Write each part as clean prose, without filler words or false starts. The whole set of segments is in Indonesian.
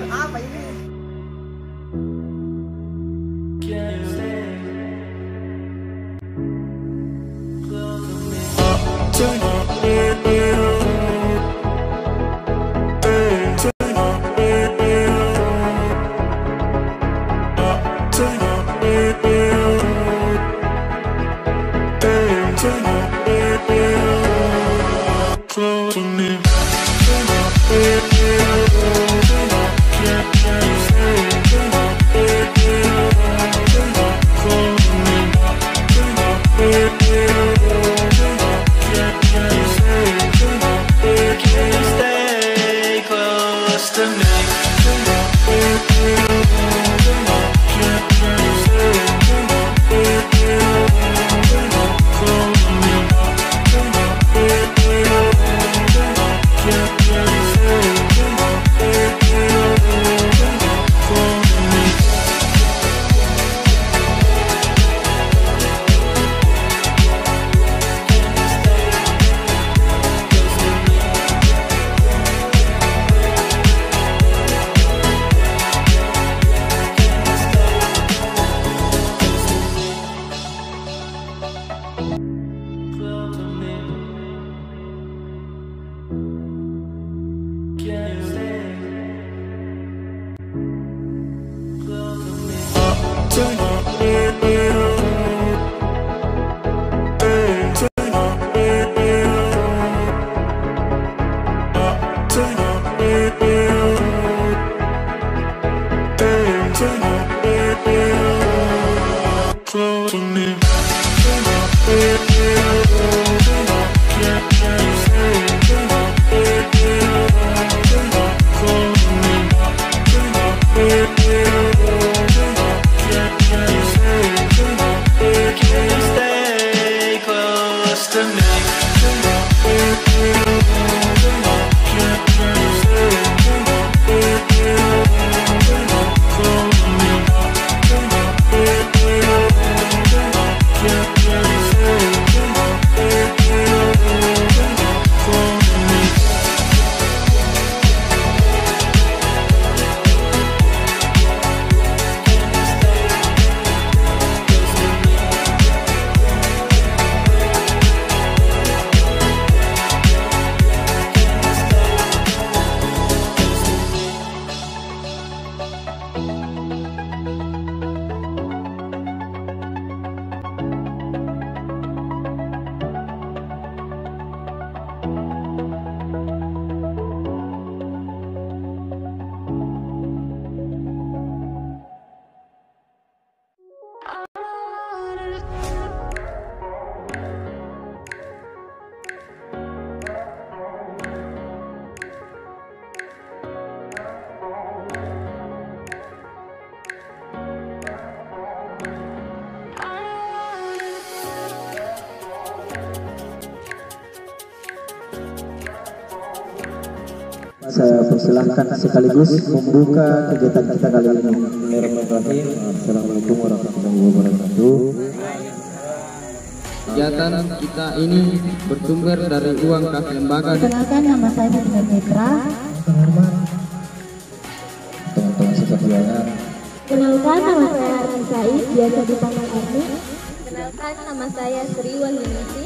Apa ini? Saya persilahkan sekaligus membuka kegiatan kita kali ini. Bismillahirrahmanirrahim. Assalamualaikum warahmatullahi wabarakatuh. kegiatan kita ini bersumber dari uang kas lembaga. Perkenalkan, nama saya Fitri Mitra. Terhormat teman-teman sekalian. Kenalkan, nama saya Arni Said, biasa dipanggil Arni. Kenalkan, nama saya Sri Wahyunisi.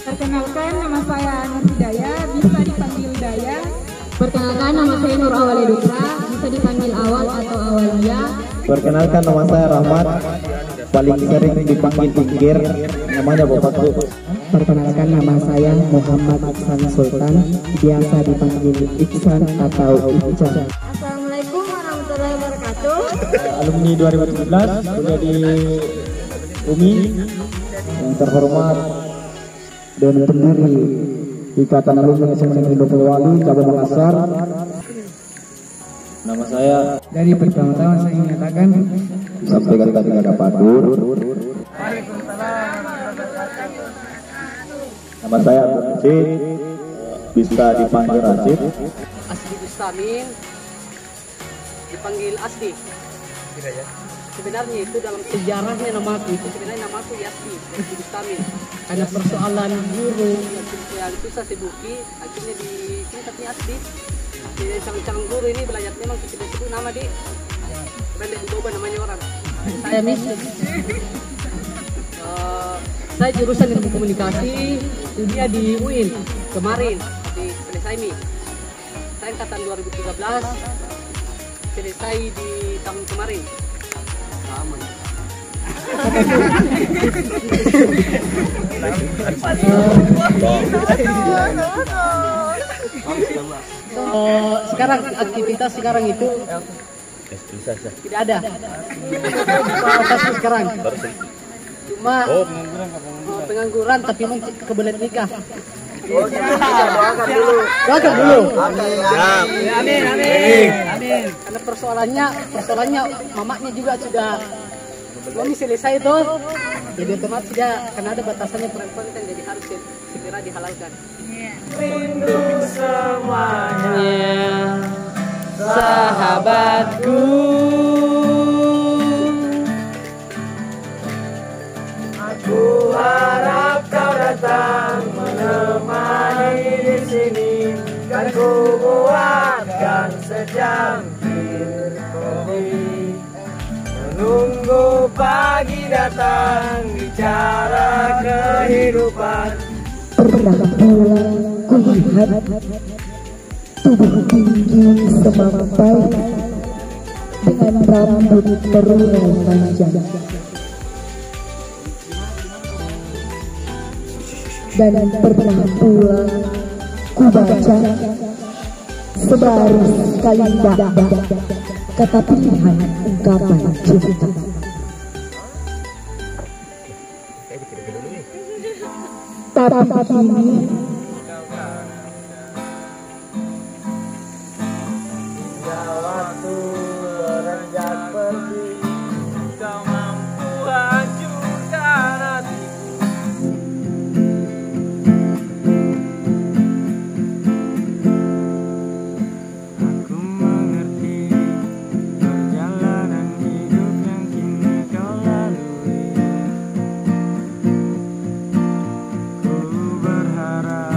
Perkenalkan, nama saya Nur Hidayah, bisa dipanggil Daya. Perkenalkan, nama saya Nur Awal Dutra, bisa dipanggil Awal atau Awalia. Perkenalkan, nama saya Rahmat, paling sering dipanggil Pinggir, namanya bapakku. Perkenalkan, nama saya Muhammad Iksan Sultan, biasa dipanggil Iksan atau Iksan. Assalamualaikum warahmatullahi wabarakatuh. Alumni 2017 kuliah di UMI, yang terhormat dan pendiri Ikatan Alumni SMA Negeri Polewali Cabang Makassar. Nama saya Dari pertama-tama saya menyatakan sampaikan tadi ada Padur. Nama saya Rashid, bisa dipanggil Rashid. Asdi Bustamin, dipanggil Asdi. Sebenarnya itu dalam sejarahnya namaku itu sebenarnya namaku Yasdi Bustamin. Karena persoalan guru yang susah dibuki, akhirnya disingkatnya Asdi. Jadi sang guru ini belajar memang disebut nama di pendek diubah namanya orang. Saya saya jurusan ilmu komunikasi, kuliah di UIN kemarin di selesai nih. Saya angkatan 2013, selesai di tahun kemarin. Aman. Sekarang aktivitas sekarang itu tidak ada. Aktivitas sekarang cuma pengangguran tapi kebelet nikah. Doakan dulu. Amin. Karena persoalannya mamaknya juga sudah belum selesai itu. Jadi otomatis dia karena ada batasannya perempuan kan jadi harus segera dihalalkan. Rindu semuanya sahabatku. Aku harap kau datang menemani di sini, kan ku buatkan secangkir kopi. Menunggu pagi datang bicara kehidupan. pernah pulang kulihat tubuh tinggi semampai dengan rambut terurai panjang. Dan pernah pula ku baca sebaris kalimat kata pilihan ungkapan cinta. Tapi kini waktu beranjak pergi, kau mampu hancurkan hatiku. Aku mengerti perjalanan hidup yang kini kau lalui. Ku berharap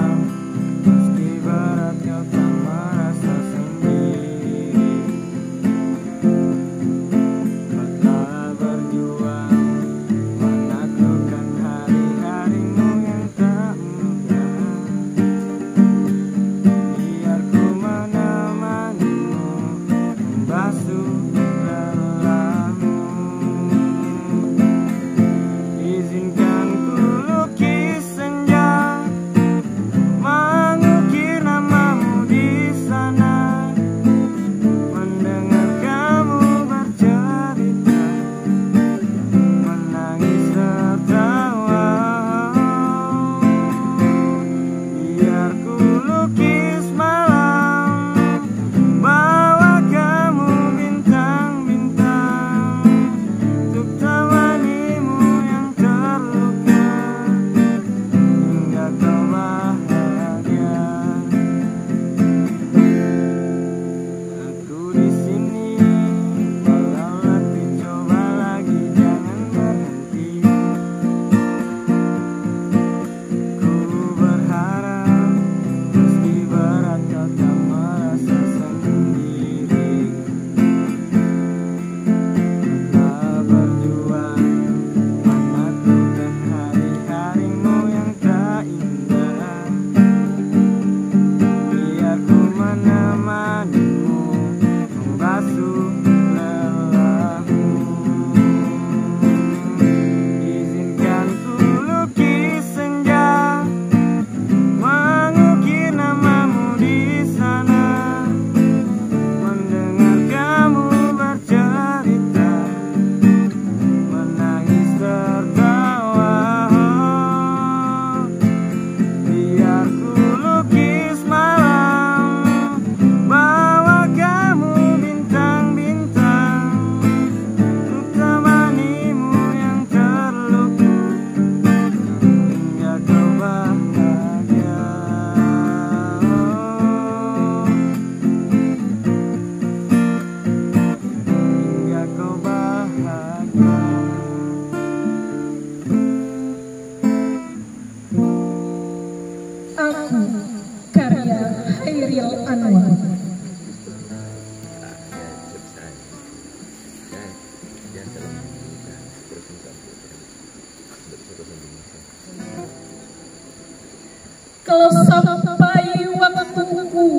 Kalau sampai waktuku,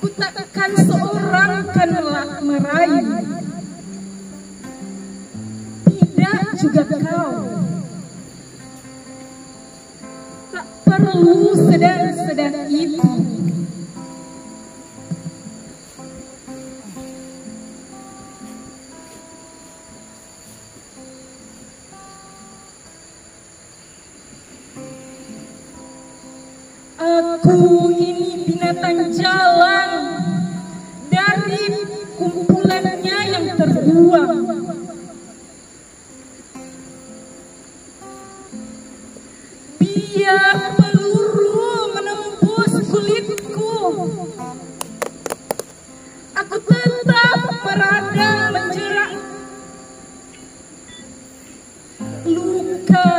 ku takkan seorang kanlah meraih, tidak juga kau. Tak perlu sedang-sedang itu. Aku ini binatang jalan, dari kumpulannya yang terbuang. Biar peluru menembus kulitku, aku tetap meradang menjerat luka,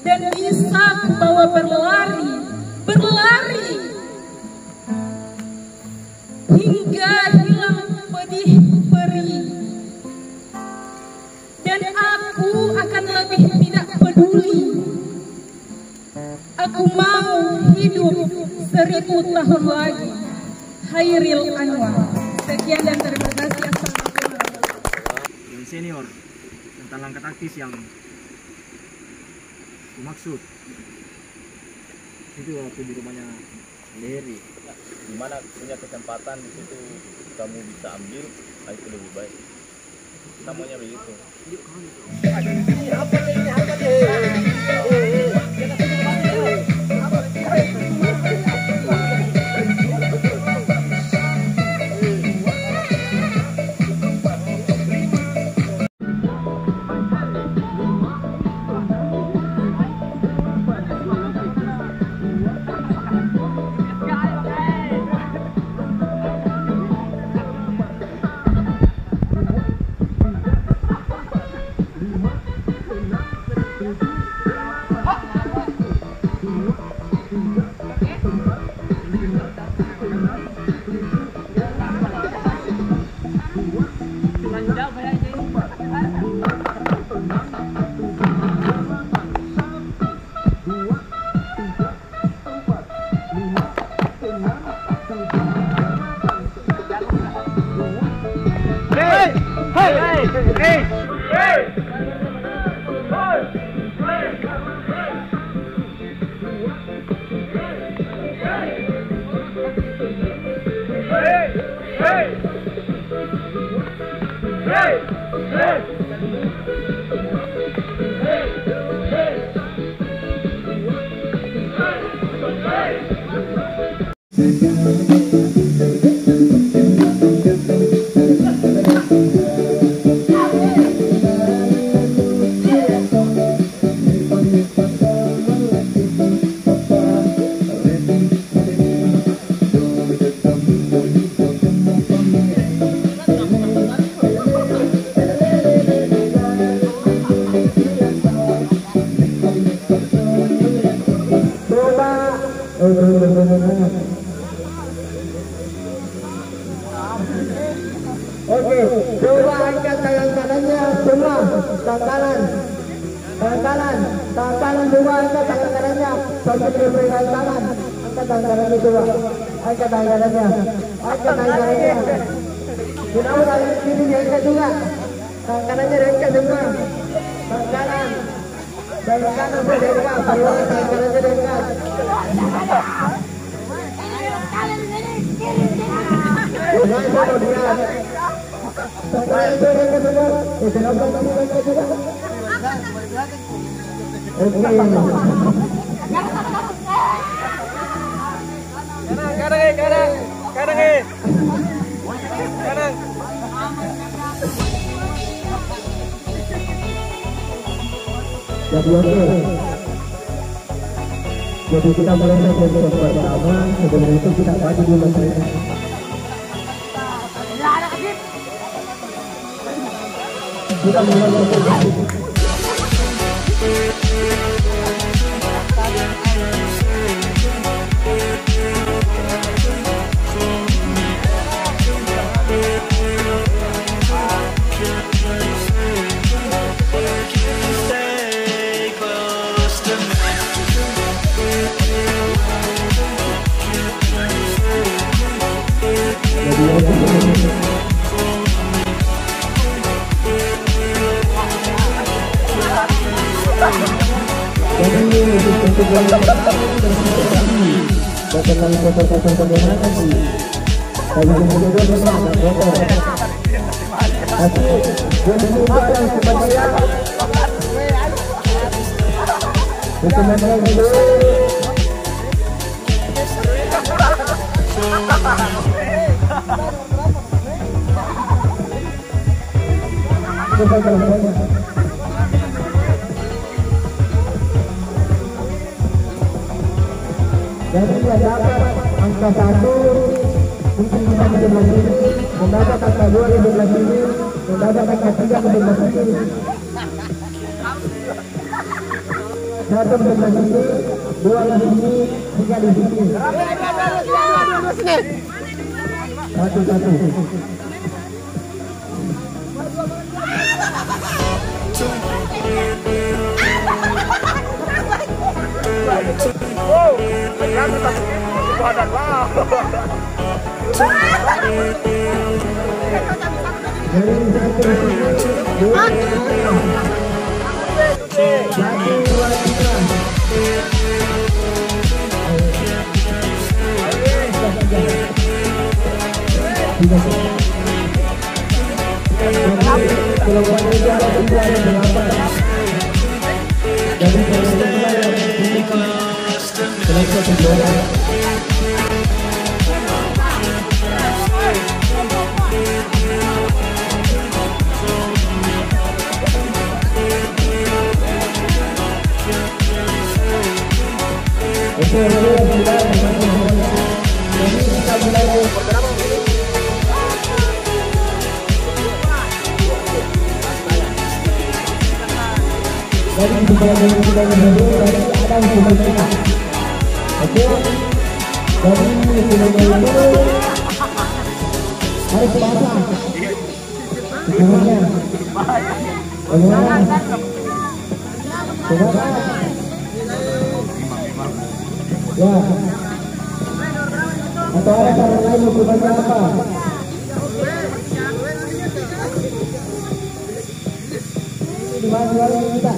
dan bisa ku bawa berlari hingga hilang pedih perih. Dan aku akan lebih tidak peduli. Aku mau hidup 1000 tahun lagi. Hairil Anwar. Sekian dan terima kasih. Yang senior tentang langkah taktis yang dimaksud itu waktu di rumahnya Leri, dimana punya kesempatan di situ kamu bisa ambil, itu lebih baik. Namanya begitu. Oke, coba angkat tangan kanannya semua, tangan kanan semua, angkat tangan kanannya sampai berikan tangan, angkat tangan kanannya semua, angkat tangan kanannya, kenapa tangan kiri diangkat juga, tangan kanannya diangkat semua, tangan kanan diangkat, tangan kanannya diangkat. Jadi kita mulai dari pertama, sebelum itu kita maju dulu mereka. Kita mulai Stay close to me. Jadi untuk bagaimana foto-foto bagaimana sih? Tapi kemudian bersama foto. Tapi gue yang sebagian dokumen dulu. Jadi yang dapat angka 1 mungkin bisa sebelah sini, yang dapat angka 2 di sebelah sini, yang dapat angka 3 di sebelah sini. 1 di sebelah sini, 2 di sini, 3 di sini. 1. Ya, atau ada cara lain hukumannya apa? Di mana kita?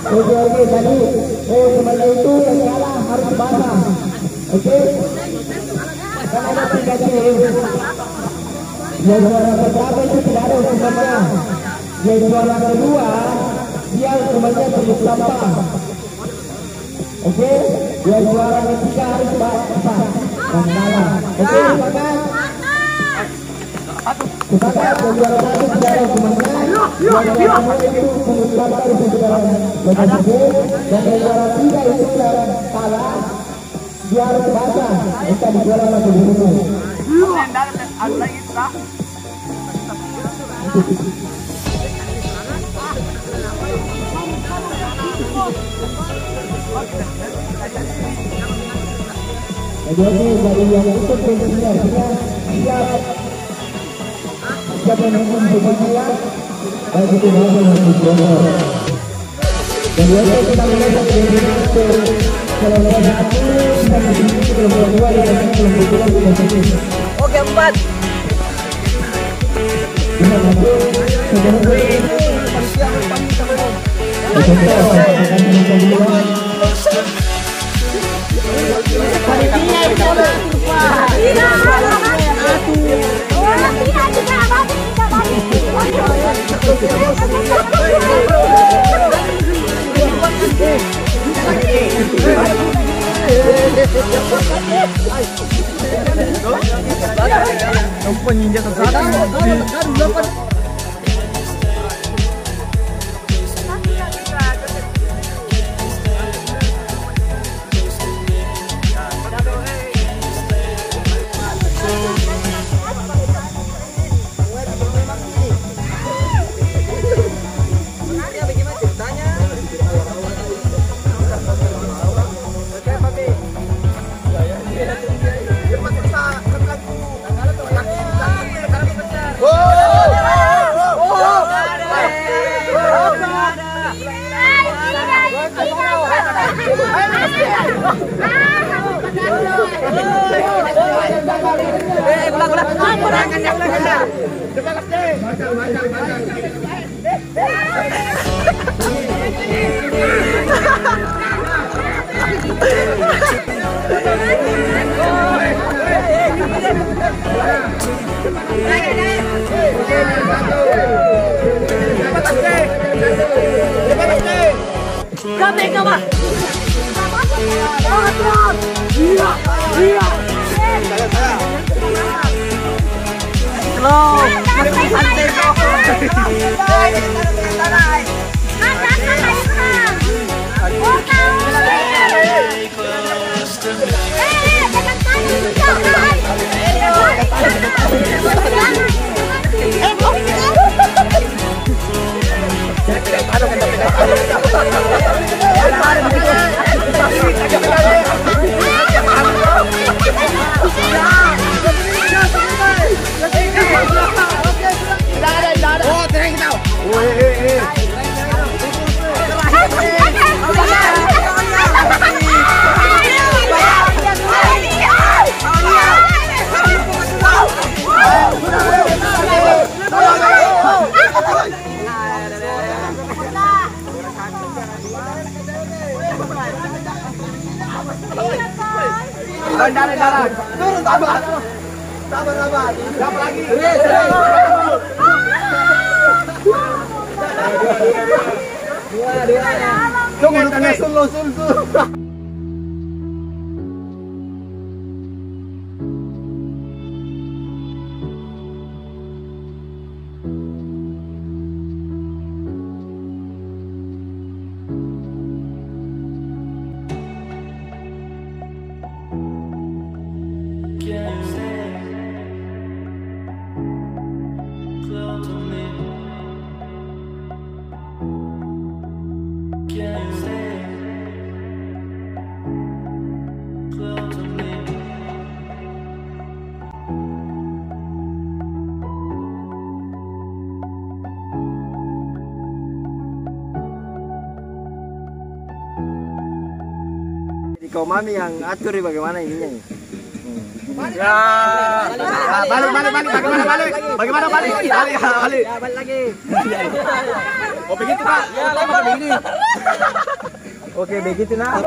Oke, tadi semuanya itu yang salah harus basah. Oke, karena ada 3 tim. Yang juara pertama itu tidak ada hukumannya. Yang juara kedua dia hukumannya terus sampah. Oke, yang juara ketiga harus basah dan kalah. Oke, sepakat? Sepakat, yang juara satu tidak ada hukumannya. Yang juara kedua itu terus sampah itu sudah berhasil. Dan yang juara 3 itu sudah kalah. Dia harus basah. Kita dijuara lagi dulu. Jadi dari yang ikut pensinya siap menunggu semuanya baik itu maupun yang dijual. Dan biasa kita melihat kalau satu kita disini kalau dua yang kebetulan kita sini. Oke 4. Kita masuk ninja Turun, sabar. Siapa lagi? Dua. Sul. Kau mami yang atur bagaimana ininya? Ya, balik. Bagaimana balik? Balik lagi. Oh begitu Pak? Ya, lempar begini. Oke begitu nah.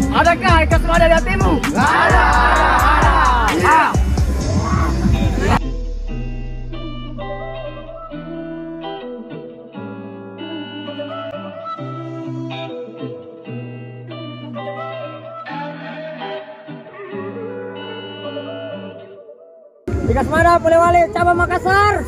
Adakah kesemua dari hatimu? Ada. Tiga Semada, Polewali, Cabang Makassar.